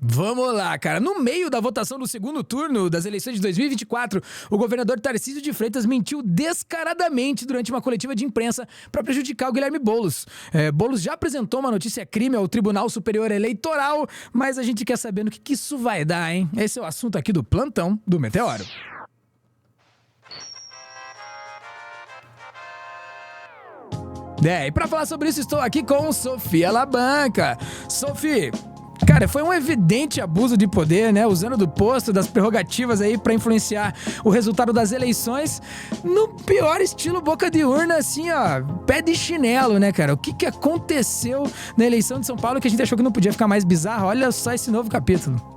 Vamos lá, cara. No meio da votação do segundo turno das eleições de 2024, o governador Tarcísio de Freitas mentiu descaradamente durante uma coletiva de imprensa para prejudicar o Guilherme Boulos. Boulos já apresentou uma notícia-crime ao Tribunal Superior Eleitoral, mas a gente quer saber no que isso vai dar, hein? Esse é o assunto aqui do Plantão do Meteoro. E pra falar sobre isso, estou aqui com Sofia Labanca. Sofia, cara, foi um evidente abuso de poder, né? Usando do posto, das prerrogativas aí pra influenciar o resultado das eleições no pior estilo boca de urna, assim, ó, pé de chinelo, né, cara? O que aconteceu na eleição de São Paulo que a gente achou que não podia ficar mais bizarro? Olha só esse novo capítulo.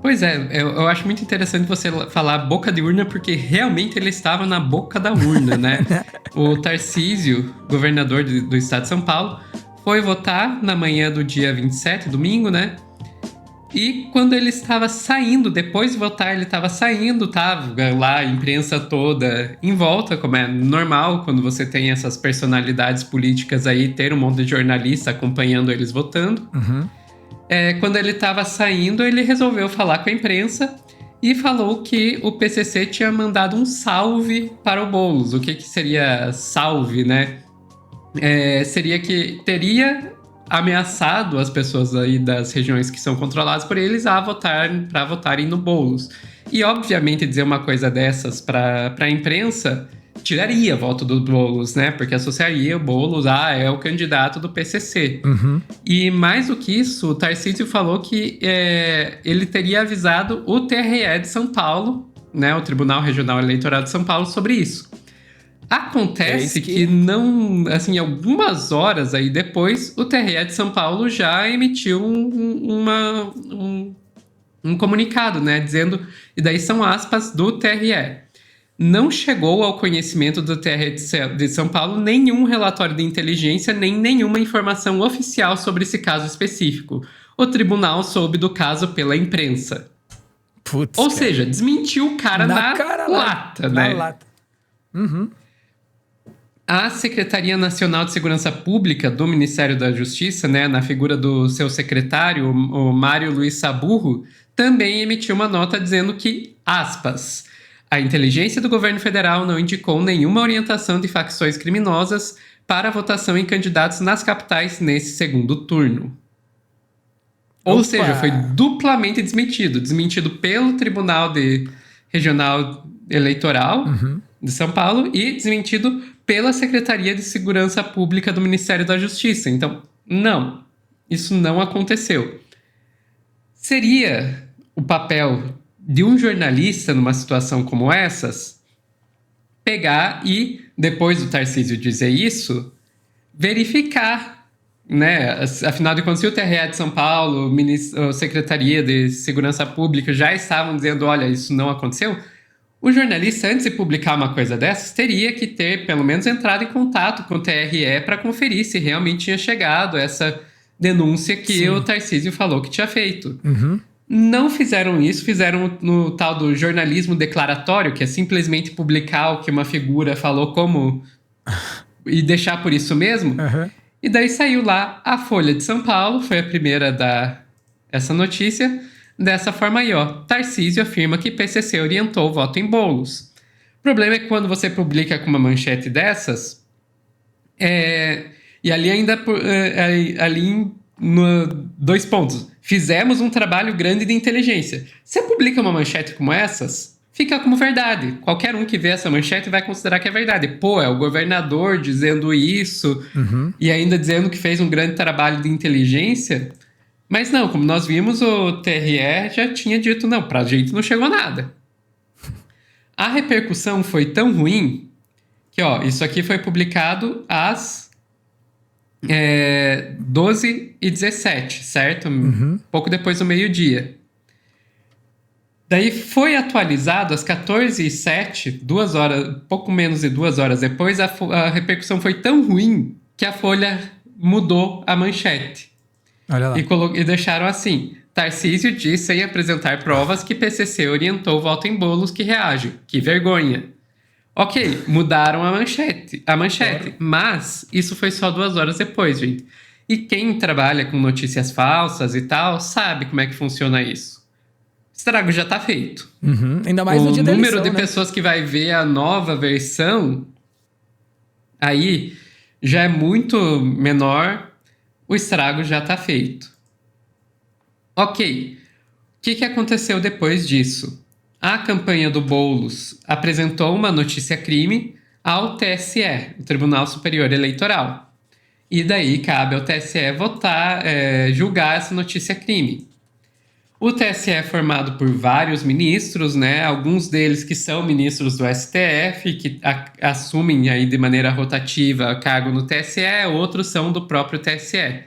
Pois é, eu acho muito interessante você falar boca de urna, porque realmente ele estava na boca da urna, né? O Tarcísio, governador do estado de São Paulo, foi votar na manhã do dia 27, domingo, né? E quando ele estava saindo, depois de votar, ele estava saindo, tava lá a imprensa toda em volta, como é normal quando você tem essas personalidades políticas aí, ter um monte de jornalista acompanhando eles votando. Uhum. Quando ele estava saindo, ele resolveu falar com a imprensa e falou que o PCC tinha mandado um salve para o Boulos. O que seria salve, né? Seria que teria ameaçado as pessoas aí das regiões que são controladas por eles para votarem no Boulos. E, obviamente, dizer uma coisa dessas para a imprensa tiraria voto do Boulos, né? Porque associaria o Boulos é o candidato do PCC. Uhum. E mais do que isso, o Tarcísio falou que ele teria avisado o TRE de São Paulo, né? O Tribunal Regional Eleitoral de São Paulo, sobre isso. Acontece que não, assim, algumas horas aí depois, o TRE de São Paulo já emitiu um comunicado, né? Dizendo, e daí são aspas do TRE. Não chegou ao conhecimento do TRE de São Paulo nenhum relatório de inteligência, nem nenhuma informação oficial sobre esse caso específico. O tribunal soube do caso pela imprensa. Putz, Ou seja, desmentiu o cara na lata, né? Na lata. Uhum. A Secretaria Nacional de Segurança Pública do Ministério da Justiça, né, na figura do seu secretário, o Mário Luiz Saburro, também emitiu uma nota dizendo que, aspas, a inteligência do governo federal não indicou nenhuma orientação de facções criminosas para a votação em candidatos nas capitais nesse segundo turno. Ou seja, foi duplamente desmentido. Desmentido pelo Tribunal Regional Eleitoral de São Paulo e desmentido pela Secretaria de Segurança Pública do Ministério da Justiça. Então, não, isso não aconteceu. Seria o papel de um jornalista numa situação como essas pegar e, depois do Tarcísio dizer isso, verificar, né? Afinal de contas, se o TRE de São Paulo, a Secretaria de Segurança Pública já estavam dizendo, olha, isso não aconteceu, o jornalista, antes de publicar uma coisa dessas, teria que ter, pelo menos, entrado em contato com o TRE para conferir se realmente tinha chegado essa denúncia que o Tarcísio falou que tinha feito. Uhum. Não fizeram isso, fizeram no tal do jornalismo declaratório, que é simplesmente publicar o que uma figura falou e deixar por isso mesmo. Uhum. E daí saiu lá a Folha de São Paulo, foi a primeira a dar essa notícia. Dessa forma aí, ó, Tarcísio afirma que PCC orientou o voto em Boulos. O problema é que quando você publica com uma manchete dessas, e ali ainda, dois pontos, fizemos um trabalho grande de inteligência. Você publica uma manchete como essas, fica como verdade. Qualquer um que vê essa manchete vai considerar que é verdade. Pô, é o governador dizendo isso, e ainda dizendo que fez um grande trabalho de inteligência. Mas não, como nós vimos, o TRE já tinha dito, não, pra gente não chegou nada. A repercussão foi tão ruim que, ó, isso aqui foi publicado às 12h17, certo? Pouco depois do meio-dia. Daí foi atualizado às 14h07, pouco menos de 2 horas depois, a repercussão foi tão ruim que a Folha mudou a manchete. Olha lá. E deixaram assim: Tarcísio disse sem apresentar provas que PCC orientou o voto em Boulos que reage. Que vergonha. Ok, mudaram a manchete. Mas isso foi só 2 horas depois, gente. E quem trabalha com notícias falsas e tal, sabe como é que funciona isso. O estrago já tá feito. Ainda mais no dia da O eleição, número de né? pessoas que vai ver a nova versão aí já é muito menor, o estrago já tá feito. Ok, o que aconteceu depois disso? A campanha do Boulos apresentou uma notícia-crime ao TSE, o Tribunal Superior Eleitoral. E daí cabe ao TSE votar, julgar essa notícia-crime. O TSE é formado por vários ministros, né? Alguns deles que são ministros do STF, que assumem aí de maneira rotativa cargo no TSE, outros são do próprio TSE.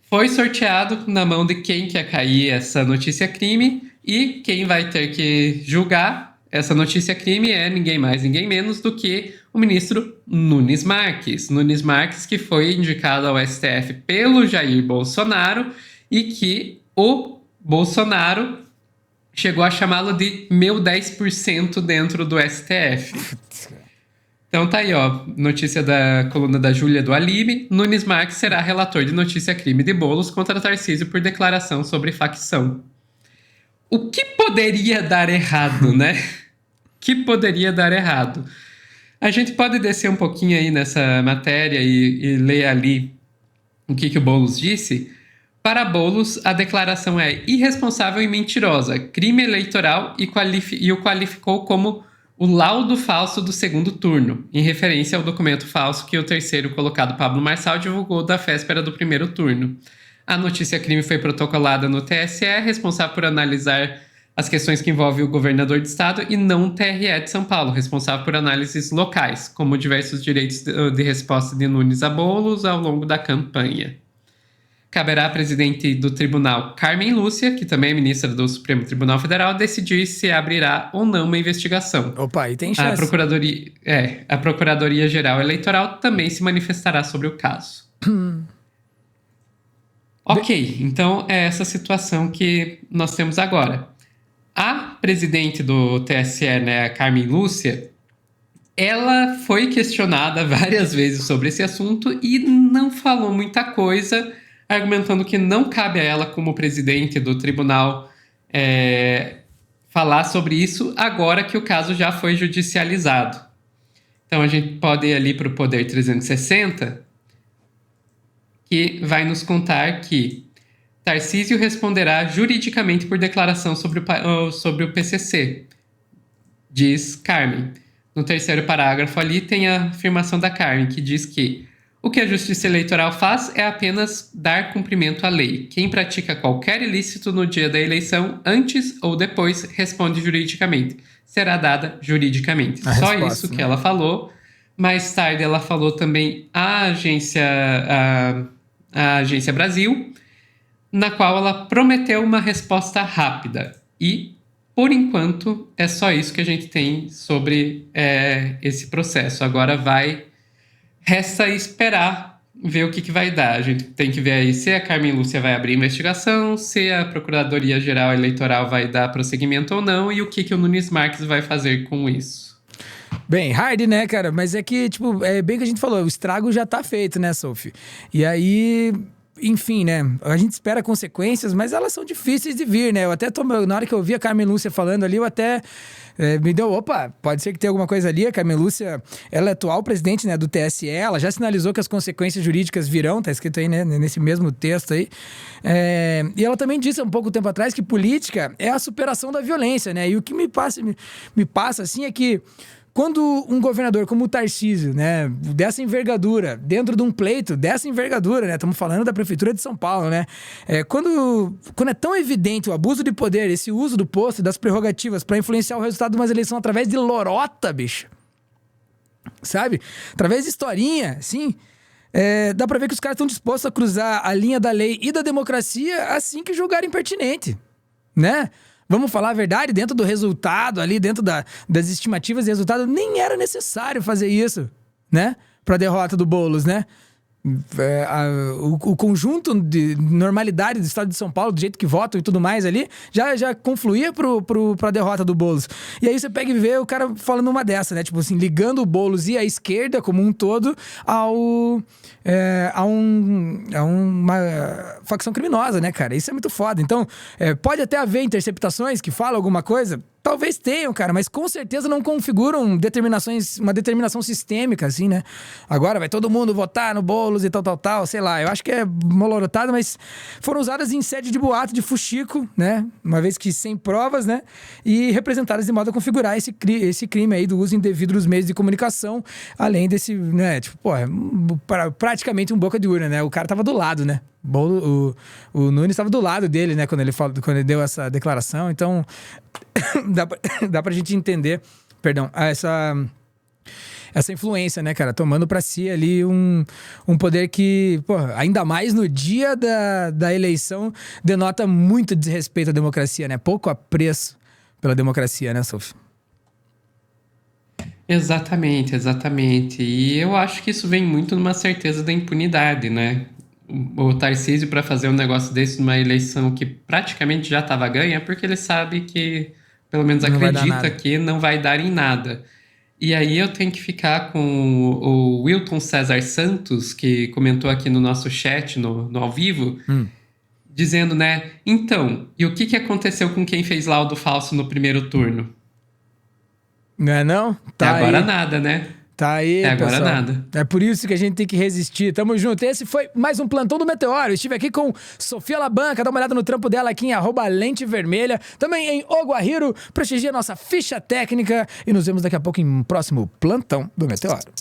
Foi sorteado na mão de quem quer cair essa notícia-crime e quem vai ter que julgar essa notícia-crime é ninguém mais, ninguém menos do que o ministro Nunes Marques. Nunes Marques, que foi indicado ao STF pelo Jair Bolsonaro e que o Bolsonaro chegou a chamá-lo de meu 10% dentro do STF. Então tá aí, ó, notícia da coluna da Júlia do Alibe. Nunes Marques será relator de notícia-crime de Boulos contra Tarcísio por declaração sobre facção. O que poderia dar errado, né? O que poderia dar errado? A gente pode descer um pouquinho aí nessa matéria e ler ali o que o Boulos disse. Para Boulos, a declaração é irresponsável e mentirosa, crime eleitoral e o qualificou como o laudo falso do segundo turno, em referência ao documento falso que o terceiro colocado Pablo Marçal divulgou da véspera do primeiro turno. A notícia-crime foi protocolada no TSE, responsável por analisar as questões que envolvem o governador de estado, e não o TRE de São Paulo, responsável por análises locais, como diversos direitos de resposta de Nunes a Boulos ao longo da campanha. Caberá à presidente do tribunal, Carmen Lúcia, que também é ministra do Supremo Tribunal Federal, decidir se abrirá ou não uma investigação. Opa, e tem chance. A Procuradoria-Geral Eleitoral também se manifestará sobre o caso. Ok, então é essa situação que nós temos agora. A presidente do TSE, né, a Carmen Lúcia, ela foi questionada várias vezes sobre esse assunto e não falou muita coisa, argumentando que não cabe a ela, como presidente do tribunal, falar sobre isso agora que o caso já foi judicializado. Então a gente pode ir ali para o Poder 360, que vai nos contar que Tarcísio responderá juridicamente por declaração sobre o PCC, diz Carmen. No terceiro parágrafo ali tem a afirmação da Carmen, que diz que o que a Justiça Eleitoral faz é apenas dar cumprimento à lei. Quem pratica qualquer ilícito no dia da eleição, antes ou depois, responde juridicamente. Será dada juridicamente. Só resposta, isso que ela falou. Mais tarde ela falou também a Agência Brasil, na qual ela prometeu uma resposta rápida. E, por enquanto, é só isso que a gente tem sobre esse processo. Agora resta esperar ver o que vai dar. A gente tem que ver aí se a Carmen Lúcia vai abrir investigação, se a Procuradoria-Geral Eleitoral vai dar prosseguimento ou não, e o que o Nunes Marques vai fazer com isso. Bem, hard, né, cara? Mas é que, tipo, é bem o que a gente falou, o estrago já tá feito, né, Sophie? E aí, enfim, né? A gente espera consequências, mas elas são difíceis de vir, né? Eu até na hora que eu vi a Carmen Lúcia falando ali, eu até me deu, opa, pode ser que tenha alguma coisa ali. A Carmen Lúcia, ela é atual presidente, né, do TSE, ela já sinalizou que as consequências jurídicas virão, tá escrito aí, né, nesse mesmo texto aí. E ela também disse há um pouco tempo atrás que política é a superação da violência, né? E o que me passa assim, é que quando um governador como o Tarcísio, né, dessa envergadura, dentro de um pleito dessa envergadura, né, estamos falando da Prefeitura de São Paulo, né, quando é tão evidente o abuso de poder, esse uso do posto, das prerrogativas para influenciar o resultado de uma eleição através de lorota, bicho, sabe? Através de historinha, assim, dá pra ver que os caras estão dispostos a cruzar a linha da lei e da democracia assim que julgarem pertinente, né? Vamos falar a verdade, dentro do resultado ali, dentro das estimativas de resultado, nem era necessário fazer isso, né? Pra derrota do Boulos, né? o conjunto de normalidade do estado de São Paulo, do jeito que votam e tudo mais ali, já confluía pra derrota do Boulos. E aí você pega e vê o cara falando uma dessa, né? Tipo assim, ligando o Boulos e a esquerda como um todo a uma facção criminosa, né, cara? Isso é muito foda. Então, pode até haver interceptações que falam alguma coisa. Talvez tenham, cara, mas com certeza não configuram uma determinação sistêmica, assim, né? Agora vai todo mundo votar no Boulos e tal, sei lá. Eu acho que é molorotado, mas foram usadas em sede de boato, de fuxico, né? Uma vez que sem provas, né? E representadas de modo a configurar esse crime aí do uso indevido dos meios de comunicação, além desse, né? Tipo, pô, praticamente um boca de urna, né? O cara tava do lado, né? O Nunes estava do lado dele, né? Quando ele deu essa declaração. Então, dá pra gente entender, perdão, essa influência, né, cara? Tomando pra si ali um poder que, pô, ainda mais no dia da eleição, denota muito desrespeito à democracia, né? Pouco apreço pela democracia, né, Sophie? Exatamente. E eu acho que isso vem muito numa certeza da impunidade, né? O Tarcísio, para fazer um negócio desse numa eleição que praticamente já estava ganha, é porque ele sabe que, pelo menos acredita que não vai dar em nada. E aí eu tenho que ficar com o Wilton César Santos, que comentou aqui no nosso chat, no ao vivo, dizendo, né, então, e o que aconteceu com quem fez laudo falso no primeiro turno? Não é não? Tá agora nada, né? Tá aí, agora pessoal. Nada. É por isso que a gente tem que resistir. Tamo junto. Esse foi mais um Plantão do Meteoro. Estive aqui com Sofia Labanca. Dá uma olhada no trampo dela aqui em @lentevermelha. Também em Oguahiro. Prestigia a nossa ficha técnica. E nos vemos daqui a pouco em um próximo Plantão do Meteoro.